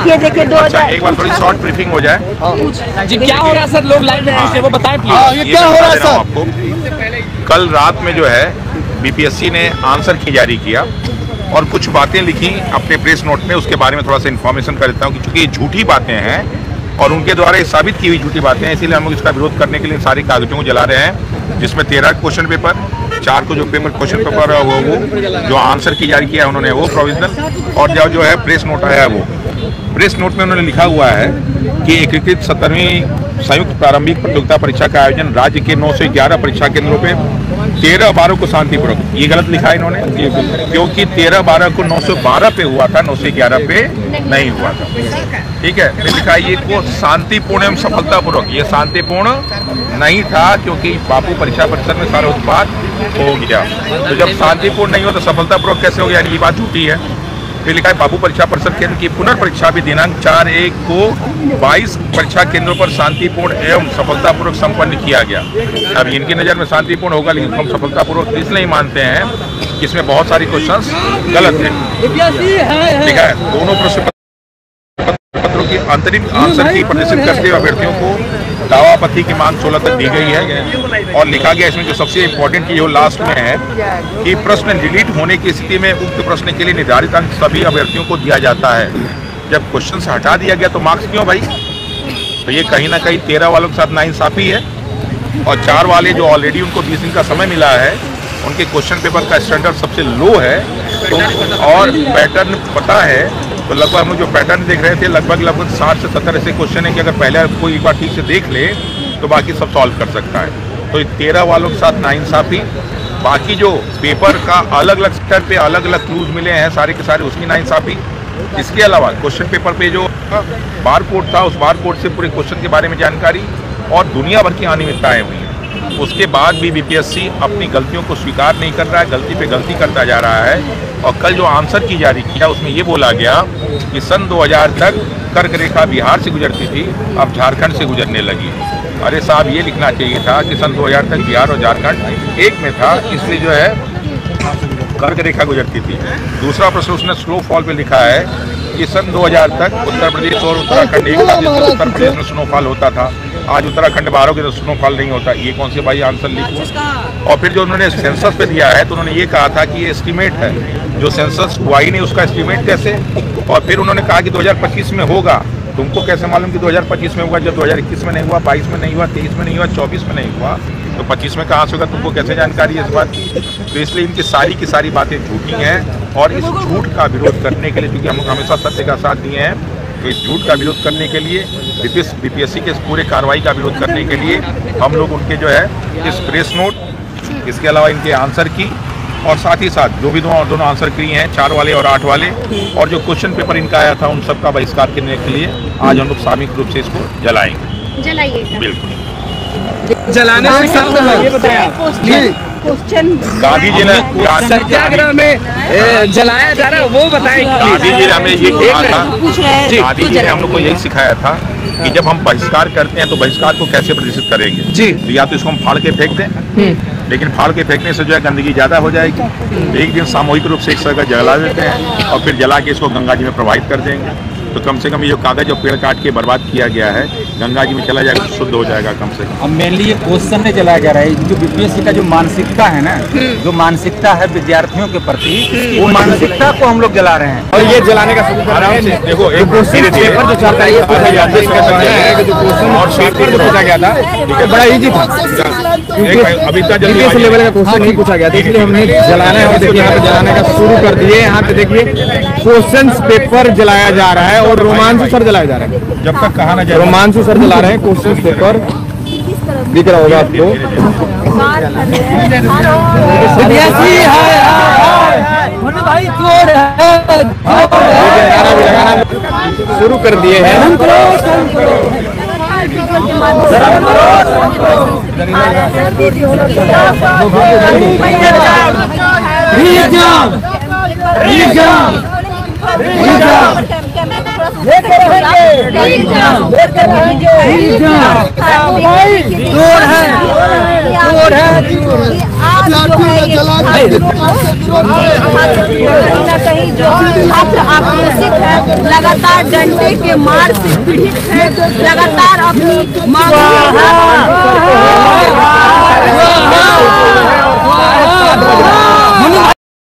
ये देखिए 2000। एक बार थोड़ी शॉर्ट ब्रीफिंग हो जाए जी। क्या हो रहा है सर, लोग लाइव में वो बताएं प्लीज। ये क्या हो रहा है सर? आपको कल रात में जो है बीपीएससी ने आंसर की जारी किया और कुछ बातें लिखी अपने प्रेस नोट में, उसके बारे में थोड़ा सा इन्फॉर्मेशन कर देता हूँ कि चूंकि ये झूठी बातें हैं और उनके द्वारा ये साबित की हुई झूठी बातें हैं, इसीलिए हम लोग इसका विरोध करने के लिए सारे कागजों को जला रहे हैं, जिसमें 13 क्वेश्चन पेपर, 4 को जो क्वेश्चन पेपर है वो जो आंसर की जारी किया है उन्होंने वो प्रोविजनल, और जो है प्रेस नोट आया है वो। प्रेस नोट में उन्होंने लिखा हुआ है कि एकीकृत 17वीं संयुक्त प्रारंभिक प्रतियोगिता परीक्षा का आयोजन राज्य के 911 परीक्षा केंद्रों पे 13/12 को शांतिपूर्वक, ये गलत लिखा है इन्होंने, क्योंकि 13/12 को 912 पे हुआ था, 911 पे नहीं हुआ था। ठीक है, फिर लिखा ये को शांतिपूर्ण एवं सफलतापूर्वक, ये शांतिपूर्ण नहीं था क्योंकि बापू परीक्षा परिसर में सारा उत्पाद हो गया। तो जब शांतिपूर्ण नहीं हो तो सफलतापूर्वक कैसे हो गया, ये बात झूठी है। फिर लिखा है बापू परीक्षा परिसर केंद्र की पुनर्परीक्षा भी दिनांक 4/1 को 22 परीक्षा केंद्रों पर शांतिपूर्ण एवं सफलतापूर्वक संपन्न किया गया। अब इनकी नज़र में शांतिपूर्ण होगा, लेकिन हम सफलतापूर्वक इसलिए मानते हैं कि इसमें बहुत सारी क्वेश्चंस गलत हैं। ठीक है, दोनों प्रश्न पत्रों की अंतरिम आंसर की प्रदर्शित करते हुए अभ्यर्थियों को दावा आपत्ति की मांग 16 तक दी गई है। और लिखा गया इसमें जो सबसे इम्पोर्टेंट चीज लास्ट में है कि प्रश्न डिलीट होने की स्थिति में उक्त प्रश्न के लिए निर्धारित अंक सभी अभ्यर्थियों को दिया जाता है। जब क्वेश्चन से हटा दिया गया तो मार्क्स क्यों भाई? तो ये कहीं ना कहीं 13 वालों के साथ नाइंसाफी है, और 4 वाले जो ऑलरेडी उनको 20 दिन का समय मिला है, उनके क्वेश्चन पेपर का स्टैंडर्ड सबसे लो है, तो और पैटर्न पता है, तो लगभग हम लोग जो पैटर्न देख रहे थे लगभग 60 से 70 ऐसे क्वेश्चन है कि अगर पहले कोई एक बार ठीक से देख ले तो बाकी सब सॉल्व कर सकता है। तो 13 वालों के साथ नाइंसाफी, बाकी जो पेपर का अलग अलग स्तर पे अलग अलग क्लूज मिले हैं सारे के सारे, उसकी नाइंसाफी। इसके अलावा क्वेश्चन पेपर पे जो बार कोड था, उस बार कोड से पूरे क्वेश्चन के बारे में जानकारी और दुनिया भर की अनियमितताएं हुई हैं। उसके बाद भी बीपीएससी अपनी गलतियों को स्वीकार नहीं कर रहा है, गलती पे गलती करता जा रहा है। और कल जो आंसर की जारी किया उसमें ये बोला गया कि सन 2000 तक कर्क रेखा बिहार से गुजरती थी, अब झारखंड से गुजरने लगी। अरे साहब, ये लिखना चाहिए था कि सन 2000 तक बिहार और झारखंड एक में था, इसलिए जो है कर्क रेखा गुजरती थी। दूसरा प्रश्न उसने स्नो फॉल पे लिखा है कि सन 2000 तक उत्तर प्रदेश और उत्तराखंड एक था, जिसमें उत्तर प्रदेश में स्नोफॉल होता था, आज उत्तराखंड बाहरों के तो स्नोफॉल नहीं होता। ये कौन से भाई आंसर लिखा? और फिर जो उन्होंने सेंसस पे दिया है तो उन्होंने ये कहा था कि ये एस्टीमेट है, जो सेंसस हुआ ही नहीं उसका एस्टीमेट कैसे? और फिर उन्होंने कहा कि 2025 में होगा। तुमको कैसे मालूम कि 2025 में होगा जब 2021 में नहीं हुआ, 22 में नहीं हुआ, 23 में नहीं हुआ, 24 में नहीं हुआ, तो 25 में कहाँ से होगा? तुमको कैसे जानकारी है इस बात की? तो इसलिए इनकी सारी की सारी बातें झूठी हैं, और इस झूठ का विरोध करने के लिए, क्योंकि हम हमेशा सत्य का साथ दिए हैं, तो इस झूठ का विरोध करने के लिए, बीपीएससी के इस पूरे कार्रवाई का विरोध करने के लिए हम लोग उनके जो है इस प्रेस नोट, इसके अलावा इनके आंसर की, और साथ ही साथ जो भी दोनों आंसर की हैं 4 वाले और 8 वाले, और जो क्वेश्चन पेपर इनका आया था उन सब का बहिष्कार करने के लिए आज हम लोग सामूहिक रूप से इसको जलाएंगे। बिल्कुल जलाने से ये बताया क्वेश्चन गांधी जी ने सत्याग्रह में जलाया जा रहा है, वो बताएं। गांधी जी ने हमें ये कहा था, गांधी जी ने हम लोग को यही सिखाया था कि जब हम बहिष्कार करते हैं तो बहिष्कार को कैसे प्रदर्शित करेंगे जी। तो या तो इसको हम फाड़ के फेंक दें, लेकिन फाड़ के फेंकने से जो है गंदगी ज़्यादा हो जाएगी। एक दिन सामूहिक रूप से एक जगह जला देते हैं और फिर जला के इसको गंगा जी में प्रवाहित कर देंगे, तो कम से कम ये जो कागज और पेड़ काट के बर्बाद किया गया है गंगा जी में चला जाएगा, शुद्ध हो जाएगा कम से कम। अब मेनली ये क्वेश्चन नहीं जलाया जा रहा है, जो बीपीएससी का जो मानसिकता है ना, जो मानसिकता है विद्यार्थियों के प्रति, वो मानसिकता को हम लोग जला रहे हैं। और ये जलाने का सबूत आराम से देखो, एक पेपर जो चलता है, और पेपर जो पूछा गया था बड़ा इजी था, अभी तक जल्दी लेवल का क्वेश्चन नहीं पूछा गया था, इसलिए हमने जलाना है। देखिए यहाँ पे जलाने का शुरू कर दिए, यहाँ पे देखिए क्वेश्चन पेपर जलाया जा रहा है और रोमांचू सर जलाया जा रहा है। जब तक कहा ना जाए, रोमांचू सर जला रहे हैं क्वेश्चन पेपर, दिख रहा होगा आपको। शुरू कर दिए हैं। है आज जो है ये कहीं न कहीं जो छात्र आक्रोशित है, लगातार डंडे के मार से पीड़ित है, लगातार अपनी मांगों